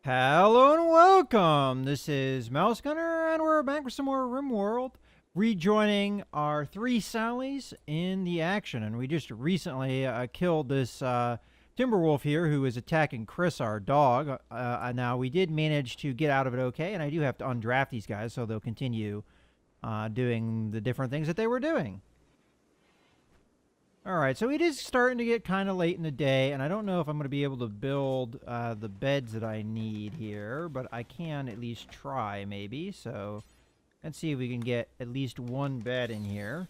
Hello and welcome. This is Mouse Gunner, and we're back with some more Rimworld, rejoining our three Sallies in the action. And we just recently killed this Timberwolf here, who is attacking Chris, our dog. Now we did manage to get out of it okay, and I do have to undraft these guys so they'll continue doing the different things that they were doing. Alright, so it is starting to get kind of late in the day, and I don't know if I'm going to be able to build the beds that I need here, but I can at least try, maybe. So, let's see if we can get at least one bed in here.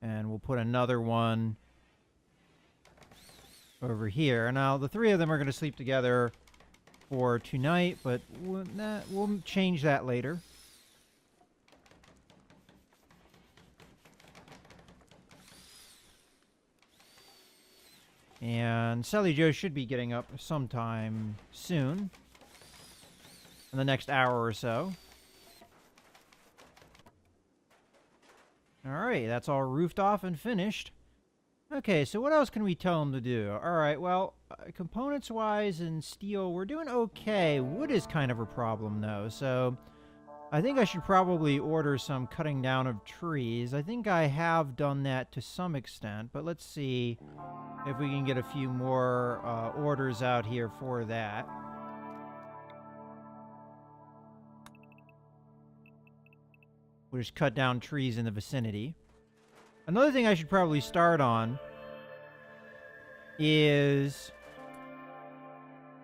And we'll put another one over here. Now, the three of them are going to sleep together for tonight, but we'll change that later. And Sally Joe should be getting up sometime soon, in the next hour or so. Alright, that's all roofed off and finished. Okay, so what else can we tell them to do? Alright, well, components-wise and steel, we're doing okay. Wood is kind of a problem, though, so I think I should probably order some cutting down of trees. I think I have done that to some extent, but let's see if we can get a few more orders out here for that. We'll just cut down trees in the vicinity. Another thing I should probably start on is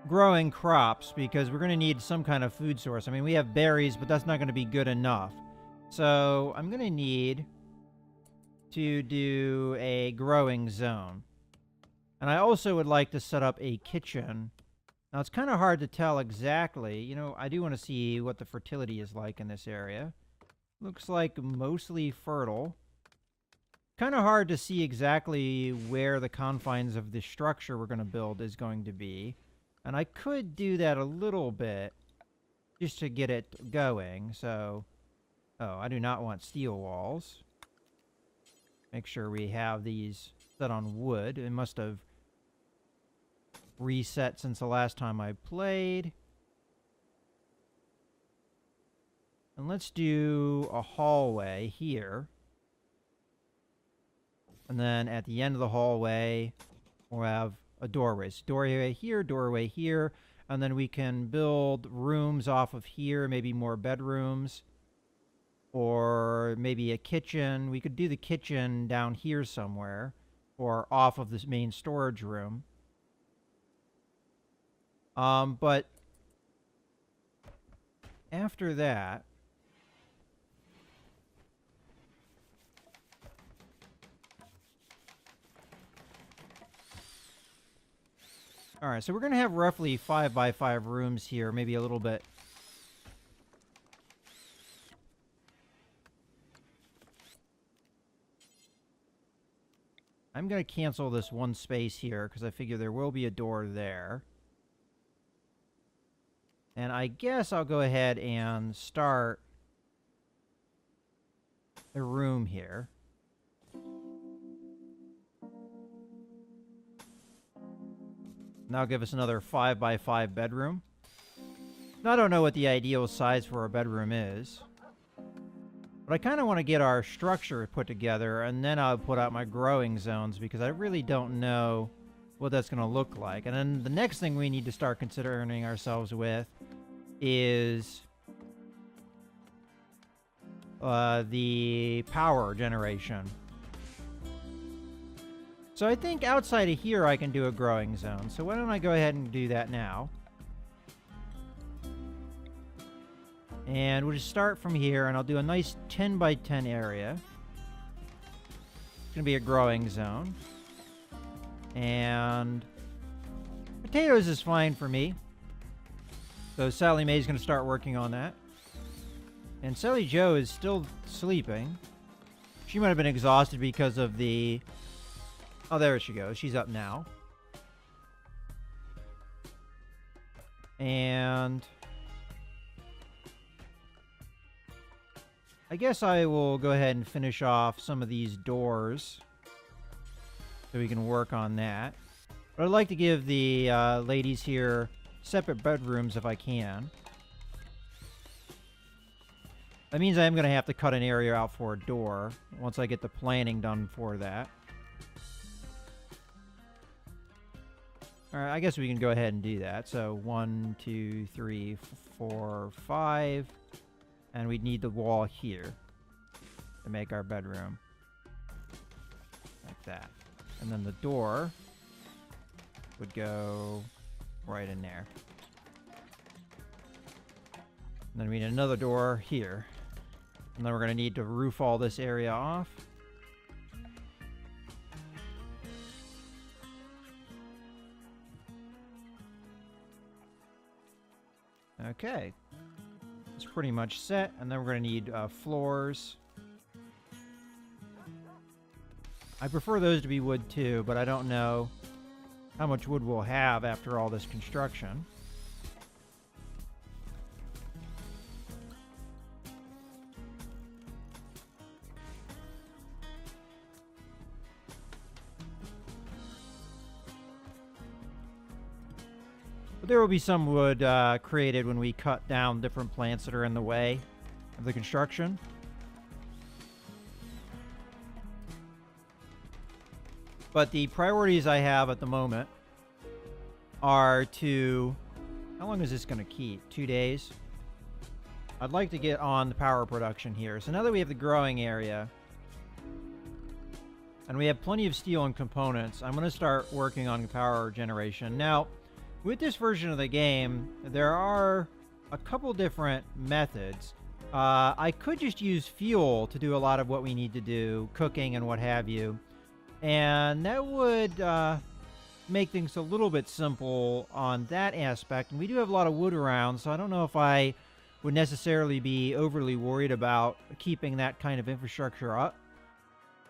growing crops, because we're going to need some kind of food source. I mean, we have berries, but that's not going to be good enough. So I'm going to need to do a growing zone. And I also would like to set up a kitchen. Now, it's kind of hard to tell exactly. You know, I do want to see what the fertility is like in this area. Looks like mostly fertile. Kind of hard to see exactly where the confines of the structure we're going to build is going to be. And I could do that a little bit just to get it going. So, oh, I do not want steel walls. Make sure we have these set on wood. It must have reset since the last time I played. And let's do a hallway here. And then at the end of the hallway, we'll have a doorway. So doorway here, and then we can build rooms off of here, maybe more bedrooms, or maybe a kitchen. We could do the kitchen down here somewhere, or off of this main storage room. But after that, all right, so we're going to have roughly 5 by 5 rooms here, maybe a little bit. I'm going to cancel this one space here because I figure there will be a door there. And I guess I'll go ahead and start a room here. Now give us another 5 by 5 bedroom. Now, I don't know what the ideal size for a bedroom is, but I kind of want to get our structure put together, and then I'll put out my growing zones, because I really don't know what that's going to look like. And then the next thing we need to start considering ourselves with is the power generation. So I think outside of here I can do a growing zone. So why don't I go ahead and do that now. And we'll just start from here, and I'll do a nice 10 by 10 area. It's going to be a growing zone. And potatoes is fine for me. So Sally Mae's going to start working on that. And Sally Joe is still sleeping. She might have been exhausted because of the... Oh, there she goes. She's up now. And I guess I will go ahead and finish off some of these doors. so we can work on that. But I'd like to give the ladies here separate bedrooms if I can. That means I am going to have to cut an area out for a door once I get the planning done for that. Alright, I guess we can go ahead and do that. So 1, 2, 3, 4, 5. And we'd need the wall here to make our bedroom. Like that. And then the door would go right in there. And then we need another door here. And then we're going to need to roof all this area off. Okay. It's pretty much set. And then we're going to need floors. I prefer those to be wood too, but I don't know how much wood we'll have after all this construction. But there will be some wood created when we cut down different plants that are in the way of the construction. But the priorities I have at the moment are to... How long is this going to keep? 2 days? I'd like to get on the power production here. So now that we have the growing area, and we have plenty of steel and components, I'm going to start working on power generation. Now, with this version of the game, there are a couple different methods. I could just use fuel to do a lot of what we need to do, cooking and what have you. And that would make things a little bit simple on that aspect. And we do have a lot of wood around, so I don't know if I would necessarily be overly worried about keeping that kind of infrastructure up.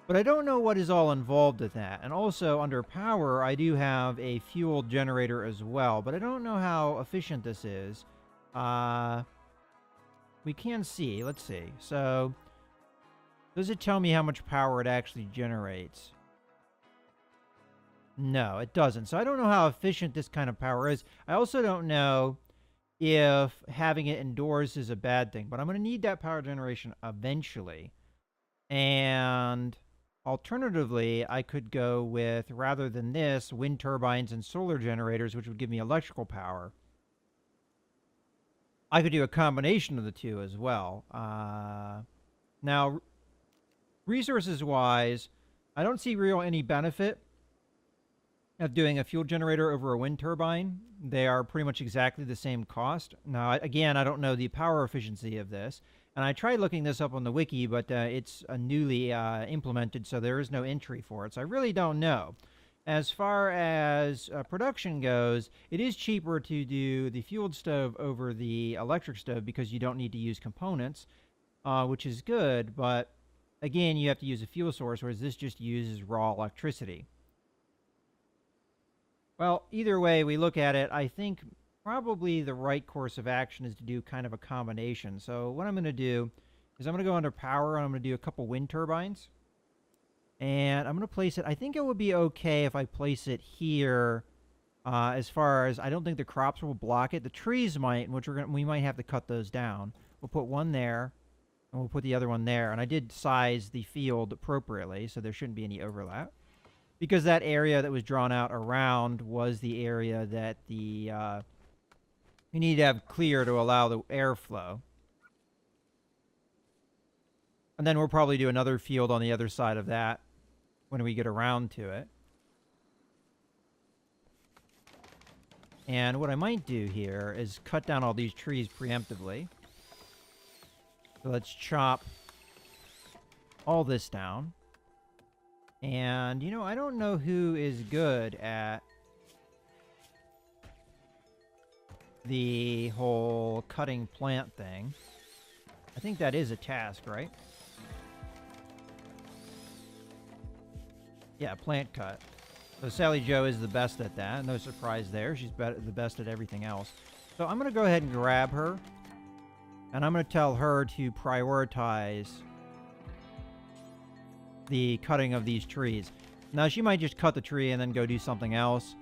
But I don't know what is all involved with that. And also, under power, I do have a fuel generator as well. But I don't know how efficient this is. We can see. Let's see. So, does it tell me how much power it actually generates? No, it doesn't. So I don't know how efficient this kind of power is. I also don't know if having it indoors is a bad thing. But I'm going to need that power generation eventually. And alternatively, I could go with, rather than this, wind turbines and solar generators, which would give me electrical power. I could do a combination of the two as well. Now, resources-wise, I don't see any benefit of doing a fuel generator over a wind turbine. They are pretty much exactly the same cost. Now, again, I don't know the power efficiency of this. And I tried looking this up on the wiki, but it's newly implemented, so there is no entry for it. So I really don't know. As far as production goes, it is cheaper to do the fueled stove over the electric stove because you don't need to use components, which is good. But again, you have to use a fuel source, whereas this just uses raw electricity. Well, either way we look at it, I think probably the right course of action is to do kind of a combination. So what I'm going to do is I'm going to go under power, and I'm going to do a couple wind turbines. And I'm going to place it, I think it would be okay if I place it here, as far as, I don't think the crops will block it. The trees might, which we might have to cut those down. We'll put one there, and we'll put the other one there. And I did size the field appropriately, so there shouldn't be any overlap. Because that area that was drawn out around was the area that the you need to have clear to allow the airflow. And then we'll probably do another field on the other side of that when we get around to it. And what I might do here is cut down all these trees preemptively. So let's chop all this down. And, you know, I don't know who is good at the whole cutting plant thing. I think that is a task, right? Yeah, plant cut. So Sally Jo is the best at that. No surprise there. She's the best at everything else. So I'm going to go ahead and grab her. And I'm going to tell her to prioritize the cutting of these trees. Now, she might just cut the tree and then go do something else.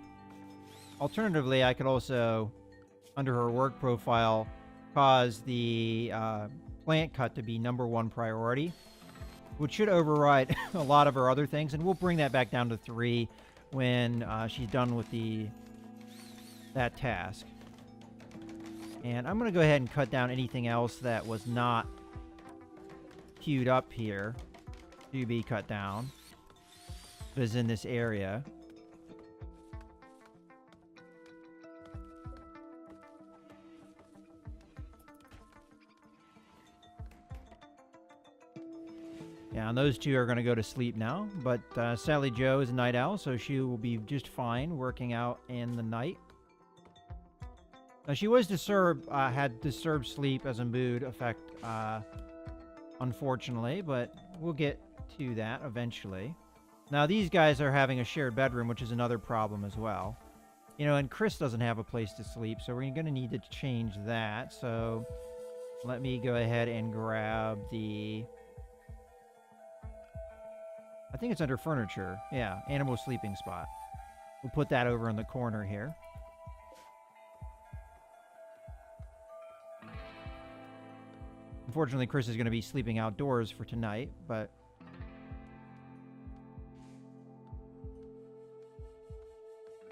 Alternatively, I could also, under her work profile, cause the plant cut to be #1 priority, which should override a lot of her other things, and we'll bring that back down to 3 when she's done with that task. And I'm going to go ahead and cut down anything else that was not queued up here to be cut down. That is in this area. Yeah, and those two are going to go to sleep now. But Sally Joe is a night owl, so she will be just fine working out in the night. Now, she was disturbed, had disturbed sleep as a mood effect, unfortunately, but we'll get to that eventually. Now, these guys are having a shared bedroom, which is another problem as well. You know, and Chris doesn't have a place to sleep, so we're going to need to change that. So let me go ahead and grab the... I think it's under furniture. Yeah, animal sleeping spot. We'll put that over in the corner here. Unfortunately, Chris is going to be sleeping outdoors for tonight, but...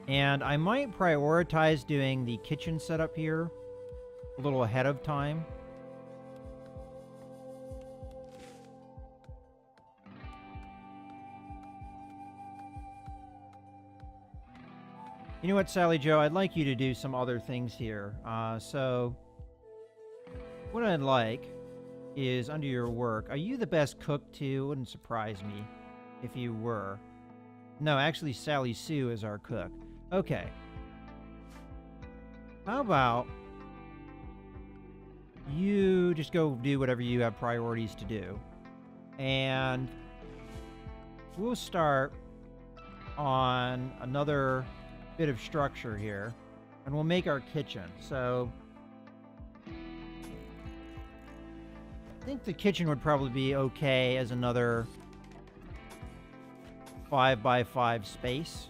And I might prioritize doing the kitchen setup here a little ahead of time. You know what, Sally Joe? I'd like you to do some other things here. So, what I'd like is under your work. Are you the best cook too? It wouldn't surprise me if you were. No, actually, Sally Sue is our cook. Okay. How about you just go do whatever you have priorities to do. And we'll start on another bit of structure here. And we'll make our kitchen. So I think the kitchen would probably be okay as another 5x5 space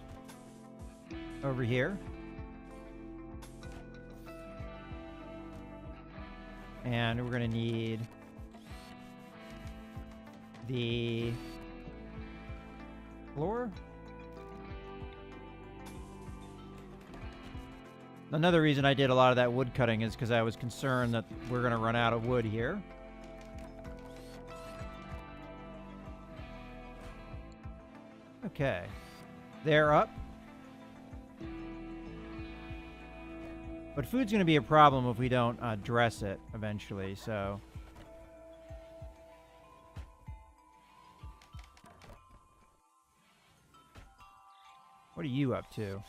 over here. And we're going to need the floor. Another reason I did a lot of that wood cutting is because I was concerned that we're going to run out of wood here. Okay. They're up. But food's going to be a problem if we don't dress it eventually, so... What are you up to?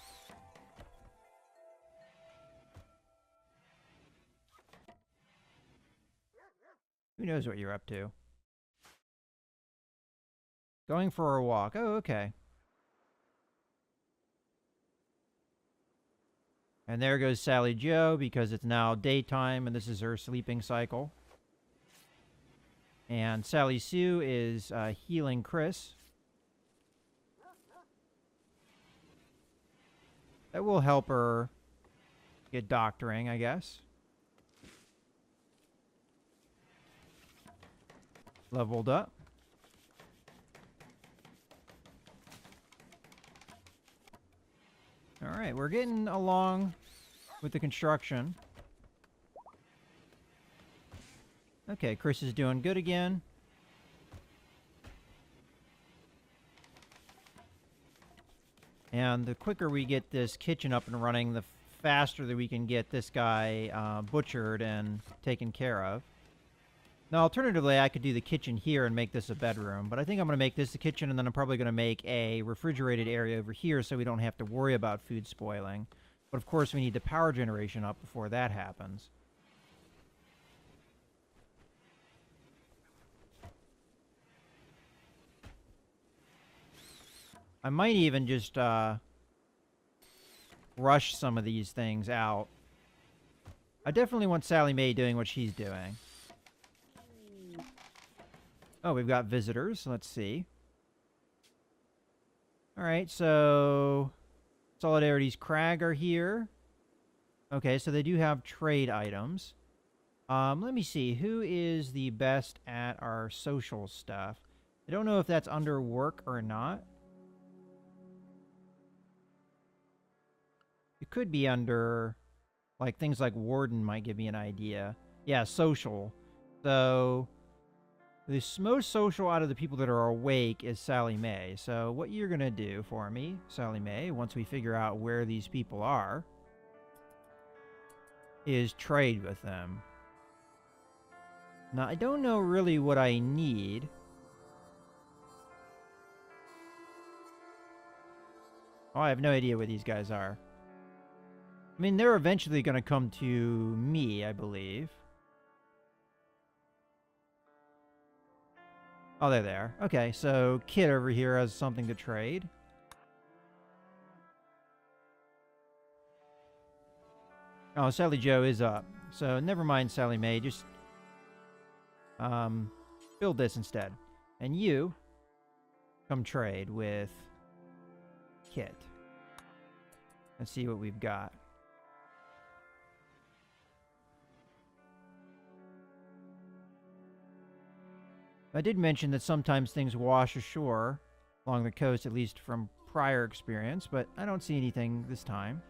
Who knows what you're up to? Going for a walk. Oh, okay. And there goes Sally Joe because it's now daytime and this is her sleeping cycle. And Sally Sue is healing Chris. That will help her get doctoring, I guess. Leveled up. Alright, we're getting along with the construction. Okay, Chris is doing good again. And the quicker we get this kitchen up and running, the faster that we can get this guy butchered and taken care of. Now, alternatively, I could do the kitchen here and make this a bedroom, but I think I'm going to make this the kitchen, and then I'm probably going to make a refrigerated area over here so we don't have to worry about food spoiling. But, of course, we need the power generation up before that happens. I might even just rush some of these things out. I definitely want Sally Mae doing what she's doing. Oh, we've got visitors. Let's see. Alright, so Solidarity's Crag are here. Okay, so they do have trade items. Let me see. Who is the best at our social stuff? I don't know if that's under work or not. It could be under, like, things like Warden might give me an idea. Yeah, social. So, the most social out of the people that are awake is Sally Mae. So, what you're going to do for me, Sally Mae, once we figure out where these people are, is trade with them. Now, I don't know really what I need. Oh, I have no idea what these guys are. I mean, they're eventually going to come to me, I believe. Oh, they're there. Okay, so Kid over here has something to trade. Oh, Sally Joe is up. So never mind, Sally Mae. Just build this instead. And you come trade with Kit. Let's see what we've got. I did mention that sometimes things wash ashore along the coast, at least from prior experience, but I don't see anything this time.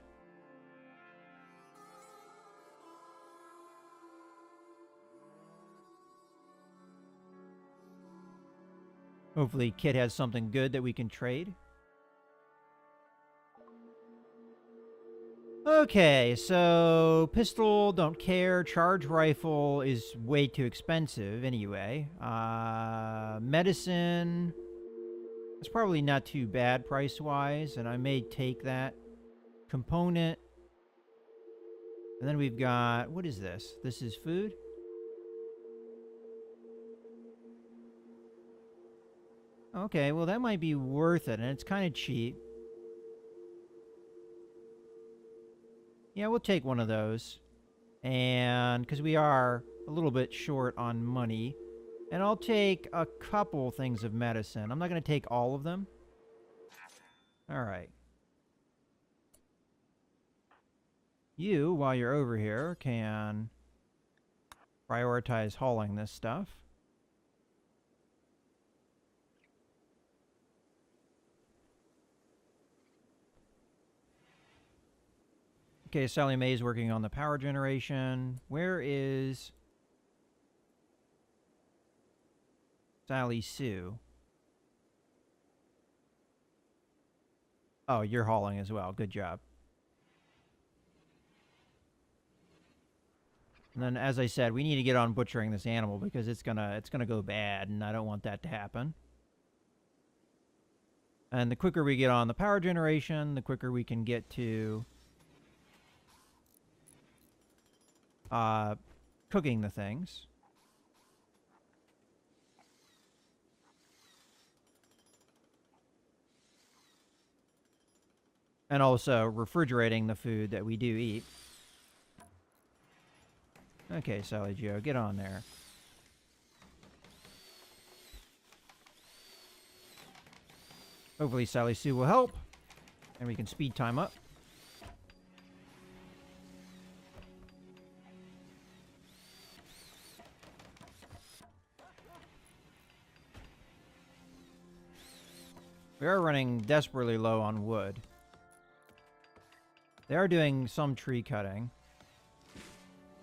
Hopefully Kit has something good that we can trade. Okay, so pistol, don't care. Charge rifle is way too expensive anyway. Medicine, that's probably not too bad price-wise, and I may take that. Component. And then we've got, what is this? This is food? Okay, well that might be worth it, and it's kind of cheap. Yeah, we'll take one of those. And because we are a little bit short on money. And I'll take a couple things of medicine. I'm not going to take all of them. Alright. You, while you're over here, can prioritize hauling this stuff. Okay, Sally Mae's working on the power generation. Where is Sally Sue? Oh, you're hauling as well. Good job. And then, as I said, we need to get on butchering this animal because it's gonna go bad, and I don't want that to happen. And the quicker we get on the power generation, the quicker we can get to cooking the things. And also refrigerating the food that we do eat. Okay, Sally Joe, get on there. Hopefully Sally Sue will help. And we can speed time up. We are running desperately low on wood. They are doing some tree cutting.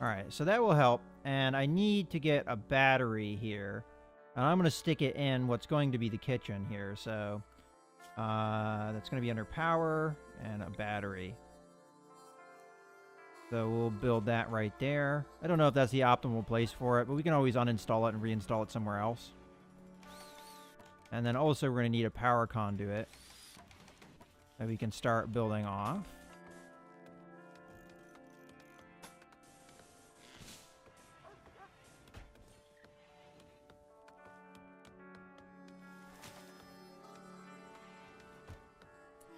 Alright, so that will help. And I need to get a battery here. And I'm going to stick it in what's going to be the kitchen here. So that's going to be under power and a battery. So we'll build that right there. I don't know if that's the optimal place for it, but we can always uninstall it and reinstall it somewhere else. And then also we're going to need a power conduit that we can start building off.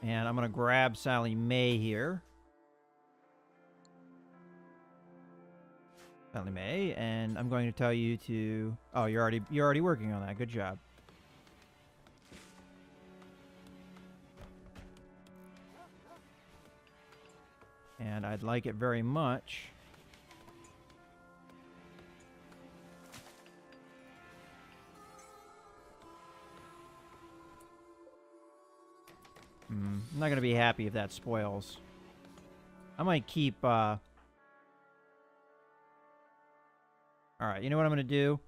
And I'm going to grab Sally Mae here. Sally Mae, and I'm going to tell you to... Oh, you're already working on that. Good job. And I'd like it very much. I'm not going to be happy if that spoils. I might keep, Alright, you know what I'm going to do?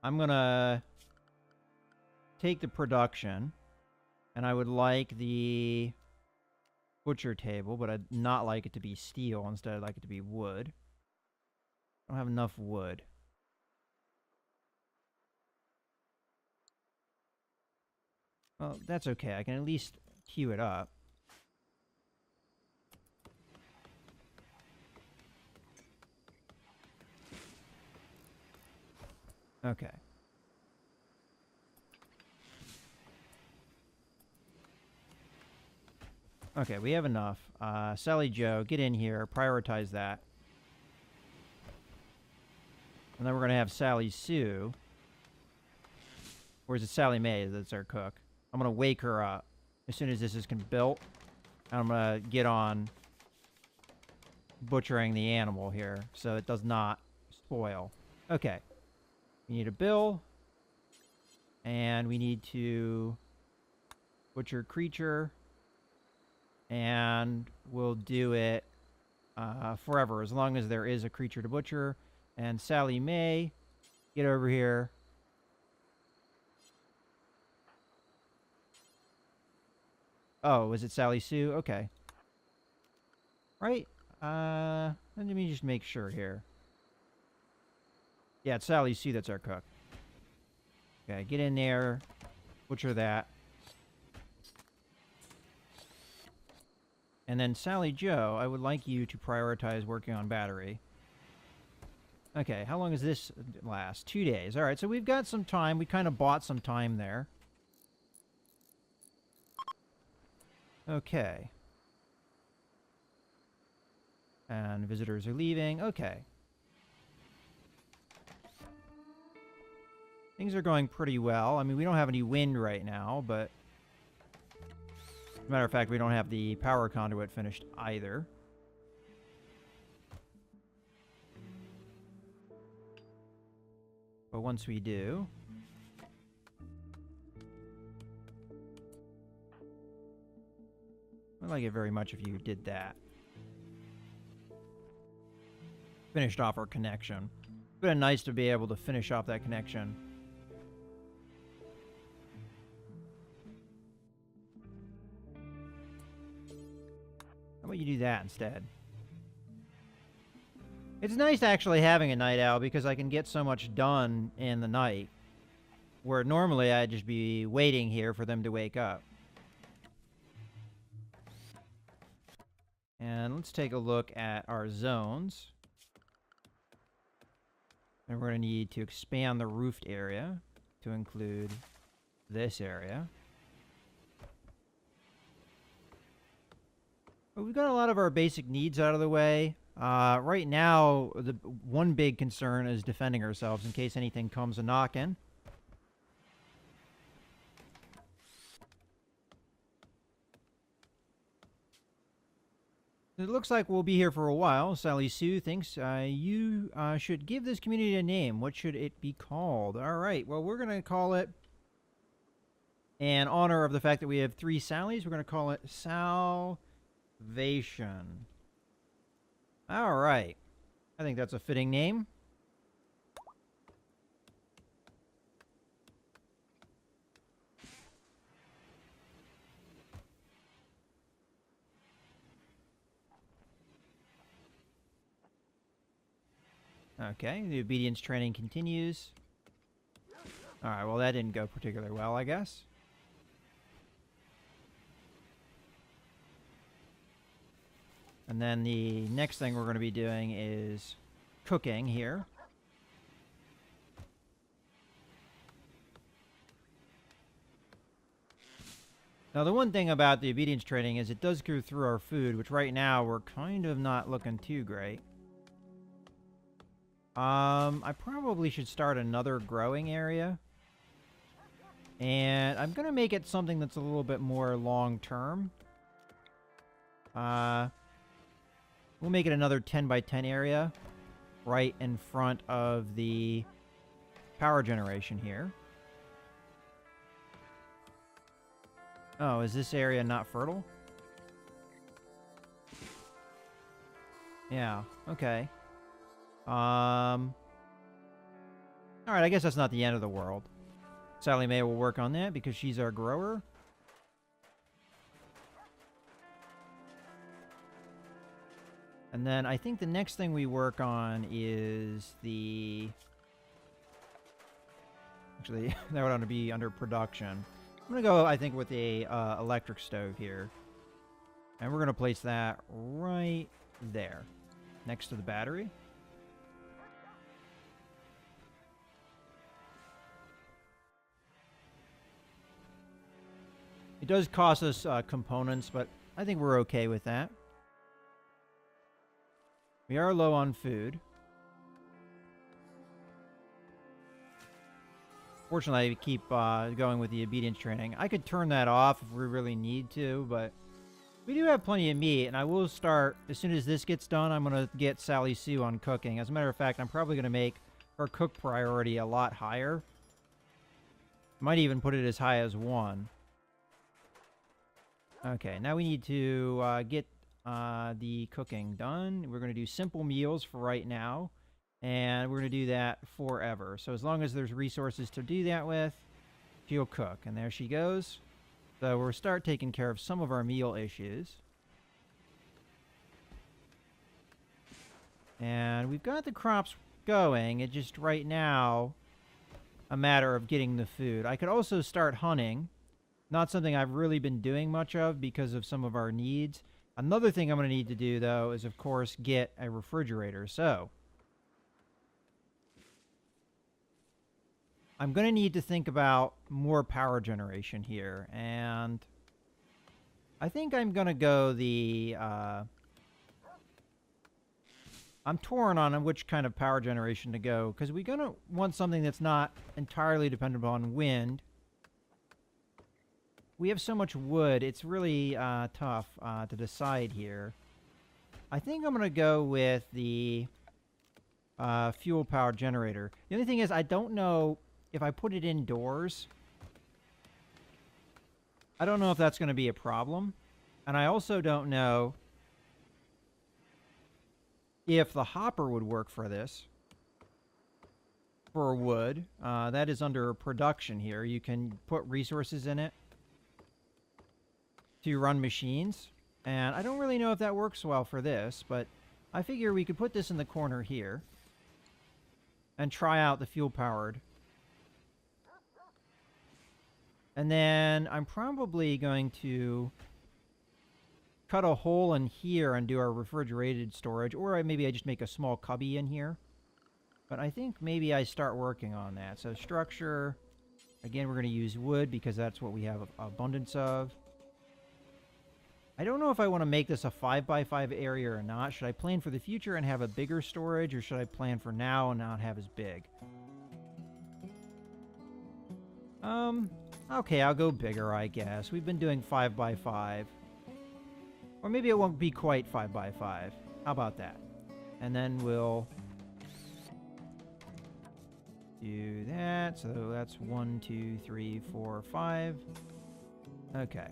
I'm going to take the production, and I would like the butcher table, but I'd not like it to be steel. Instead, I'd like it to be wood. I don't have enough wood. Well, that's okay. I can at least queue it up. Okay. Okay, we have enough. Sally Joe, get in here. Prioritize that. And then we're going to have Sally Sue. Or is it Sally Mae that's our cook? I'm going to wake her up as soon as this is built. And I'm going to get on butchering the animal here so it does not spoil. Okay. We need a bill. And we need to butcher creature. And we'll do it forever, as long as there is a creature to butcher. And Sally Mae, get over here. Oh, was it Sally Sue? Okay. Right? Let me just make sure here. Yeah, it's Sally Sue that's our cook. Okay, get in there. Butcher that. And then Sally Joe, I would like you to prioritize working on battery. Okay, how long does this last? 2 days. All right, so we've got some time. We kind of bought some time there. Okay. And visitors are leaving. Okay. Things are going pretty well. I mean, we don't have any wind right now, but... As a matter of fact, we don't have the power conduit finished either. But once we do... I'd like it very much if you did that. Finished off our connection. It's been nice to be able to finish off that connection. How about you do that instead? It's nice actually having a night owl because I can get so much done in the night. Where normally I'd just be waiting here for them to wake up. And let's take a look at our zones. And we're going to need to expand the roofed area to include this area. But we've got a lot of our basic needs out of the way. Right now, the one big concern is defending ourselves in case anything comes a knocking. It looks like we'll be here for a while. Sally Sue thinks you should give this community a name. What should it be called? All right. Well, we're going to call it, in honor of the fact that we have 3 Sallys, we're going to call it Sallvation. All right. I think that's a fitting name. Okay, the obedience training continues. Alright, well that didn't go particularly well, I guess. And then the next thing we're going to be doing is cooking here. Now the one thing about the obedience training is it does go through our food, which right now we're kind of not looking too great. I probably should start another growing area. And I'm going to make it something that's a little bit more long-term. We'll make it another 10 by 10 area right in front of the power generation here. Oh, is this area not fertile? Yeah, okay. Alright, I guess that's not the end of the world. Sally Mae will work on that because she's our grower. And then I think the next thing we work on is the... Actually, that would want to be under production. I'm going to go, I think, with a electric stove here. And we're going to place that right there, next to the battery. It does cost us components, but I think we're okay with that. We are low on food. Fortunately, I keep going with the obedience training. I could turn that off if we really need to, but we do have plenty of meat, and I will start, as soon as this gets done, I'm going to get Sally Sue on cooking. As a matter of fact, I'm probably going to make her cook priority a lot higher. Might even put it as high as 1. Okay, now we need to get the cooking done. We're going to do simple meals for right now, and we're going to do that forever. So as long as there's resources to do that with, she'll cook. And there she goes. So we'll start taking care of some of our meal issues. And we've got the crops going. It's just right now a matter of getting the food. I could also start hunting. Not something I've really been doing much of because of some of our needs. Another thing I'm going to need to do, though, is, of course, get a refrigerator. So I'm going to need to think about more power generation here. And I think I'm going to go the... I'm torn on which kind of power generation to go, because we're going to want something that's not entirely dependent on wind. We have so much wood, it's really tough to decide here. I think I'm going to go with the fuel power generator. The only thing is, I don't know if I put it indoors. I don't know if that's going to be a problem. And I also don't know if the hopper would work for this. For wood. That is under production here. You can put resources in it to run machines. And I don't really know if that works well for this, but I figure we could put this in the corner here and try out the fuel-powered. And then I'm probably going to cut a hole in here and do our refrigerated storage, or maybe I just make a small cubby in here. But I think maybe I start working on that. So structure, again, we're going to use wood because that's what we have abundance of. I don't know if I want to make this a 5x5 area or not. Should I plan for the future and have a bigger storage, or should I plan for now and not have as big? Okay, I'll go bigger, I guess. We've been doing 5x5. Or maybe it won't be quite 5x5. How about that? And then we'll do that. So that's 1, 2, 3, 4, 5. Okay.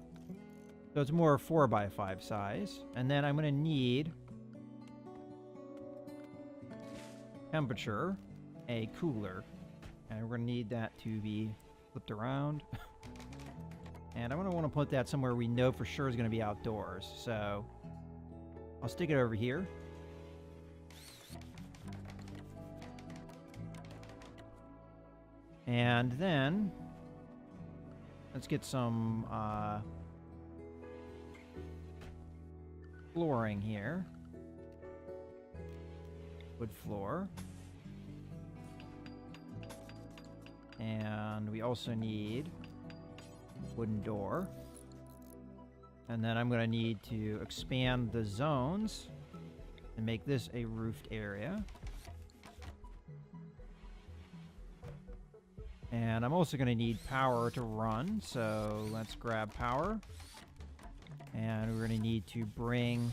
So it's more 4x5 size. And then I'm going to need temperature, a cooler. And we're going to need that to be flipped around. And I'm going to want to put that somewhere we know for sure is going to be outdoors. So I'll stick it over here. And then let's get some flooring here. Wood floor. And we also need wooden door. And then I'm going to need to expand the zones and make this a roofed area. And I'm also going to need power to run, so let's grab power. And we're going to need to bring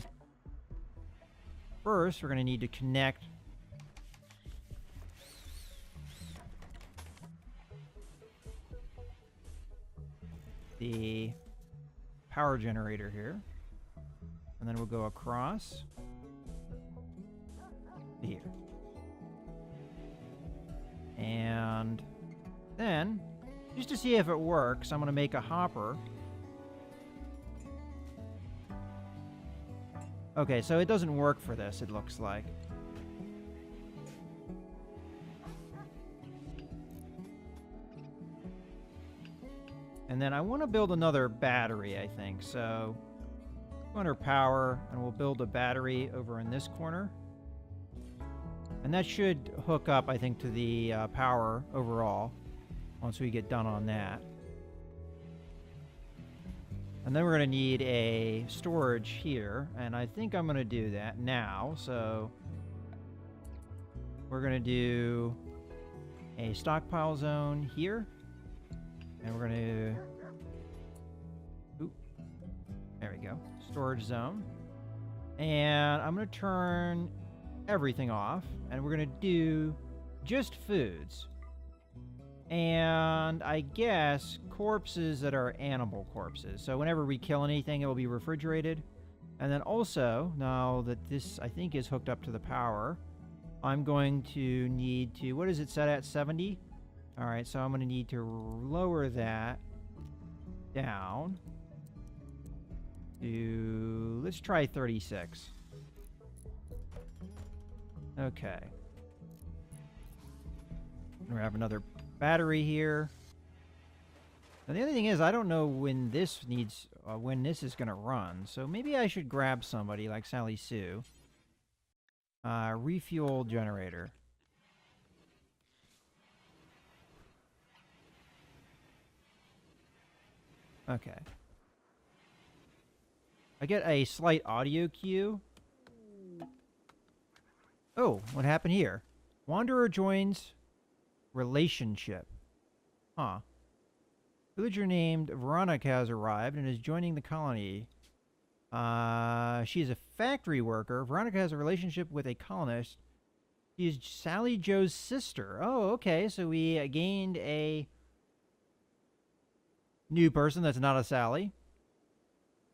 first, we're going to need to connect the power generator here. And then we'll go across here. And then, just to see if it works, I'm going to make a hopper. Okay, so it doesn't work for this, it looks like. And then I want to build another battery, I think. So, under power, and we'll build a battery over in this corner. And that should hook up, I think, to the power overall once we get done on that. And then we're going to need a storage here, and I think I'm going to do that now. So we're going to do a stockpile zone here, and we're going to, there we go, storage zone. And I'm going to turn everything off, and we're going to do just foods. And I guess corpses that are animal corpses. So whenever we kill anything, it will be refrigerated. And then also, now that this, I think, is hooked up to the power, I'm going to need to, what is it set at, 70? All right, so I'm going to need to lower that down to, let's try 36. Okay. We have another battery here. Now the other thing is, I don't know when this needs, when this is going to run. So maybe I should grab somebody like Sally Sue. Refuel generator. Okay. I get a slight audio cue. Oh, what happened here? Wanderer joins relationship. Huh. Villager named Veronica has arrived and is joining the colony. She is a factory worker. Veronica has a relationship with a colonist. She is Sally Joe's sister. Oh, okay. So we gained a new person that's not a Sally.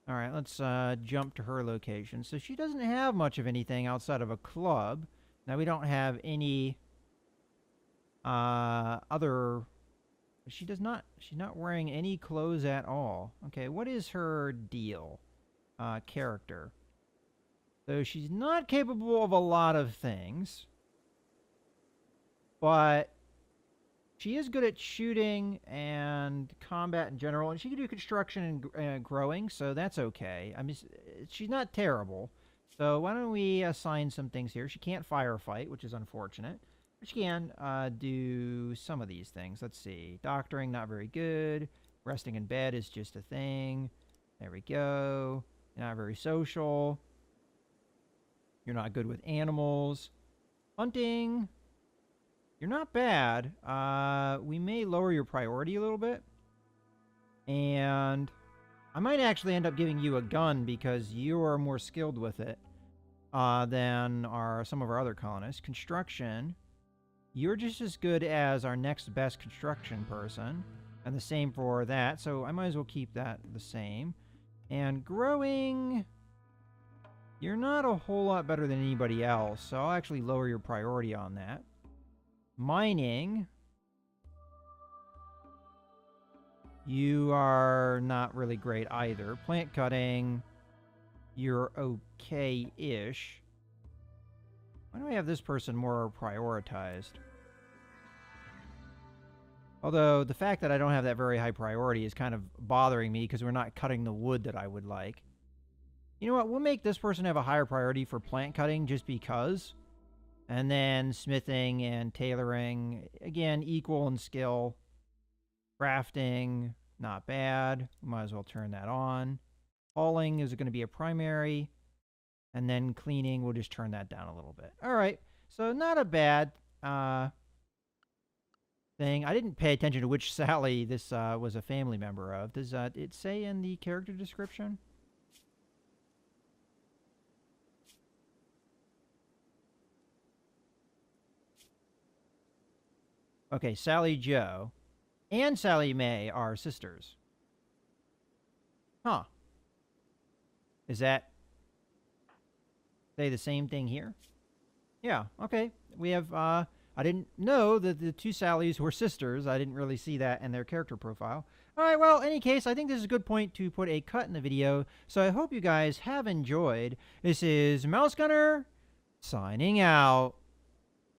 All right, let's jump to her location. So she doesn't have much of anything outside of a club. Now we don't have any other. She does not. She's not wearing any clothes at all. Okay, what is her deal? Character. So she's not capable of a lot of things, but she is good at shooting and combat in general, and she can do construction and growing, so that's okay. I mean, she's not terrible. So why don't we assign some things here? She can't firefight, which is unfortunate. But she can do some of these things. Let's see. Doctoring, not very good. Resting in bed is just a thing. There we go. You're not very social. You're not good with animals. Hunting. You're not bad. We may lower your priority a little bit. And I might actually end up giving you a gun because you are more skilled with it than some of our other colonists. Construction. You're just as good as our next best construction person. And the same for that. So I might as well keep that the same. And growing. You're not a whole lot better than anybody else. So I'll actually lower your priority on that. Mining. You are not really great either. Plant cutting. You're okay-ish. Why do I have this person more prioritized? Although, the fact that I don't have that very high priority is kind of bothering me because we're not cutting the wood that I would like. You know what? We'll make this person have a higher priority for plant cutting just because. And then smithing and tailoring, again, equal in skill. Crafting, not bad. We might as well turn that on. Hauling is going to be a primary. And then cleaning, we'll just turn that down a little bit. All right, so not a bad thing. I didn't pay attention to which Sally this was a family member of. Does it say in the character description? Okay, Sally Joe and Sally Mae are sisters. Huh. Is that say the same thing here? Yeah, okay. We have, I didn't know that the two Sallys were sisters. I didn't really see that in their character profile. All right, well, in any case, I think this is a good point to put a cut in the video. So I hope you guys have enjoyed. This is Mouse Gunner signing out.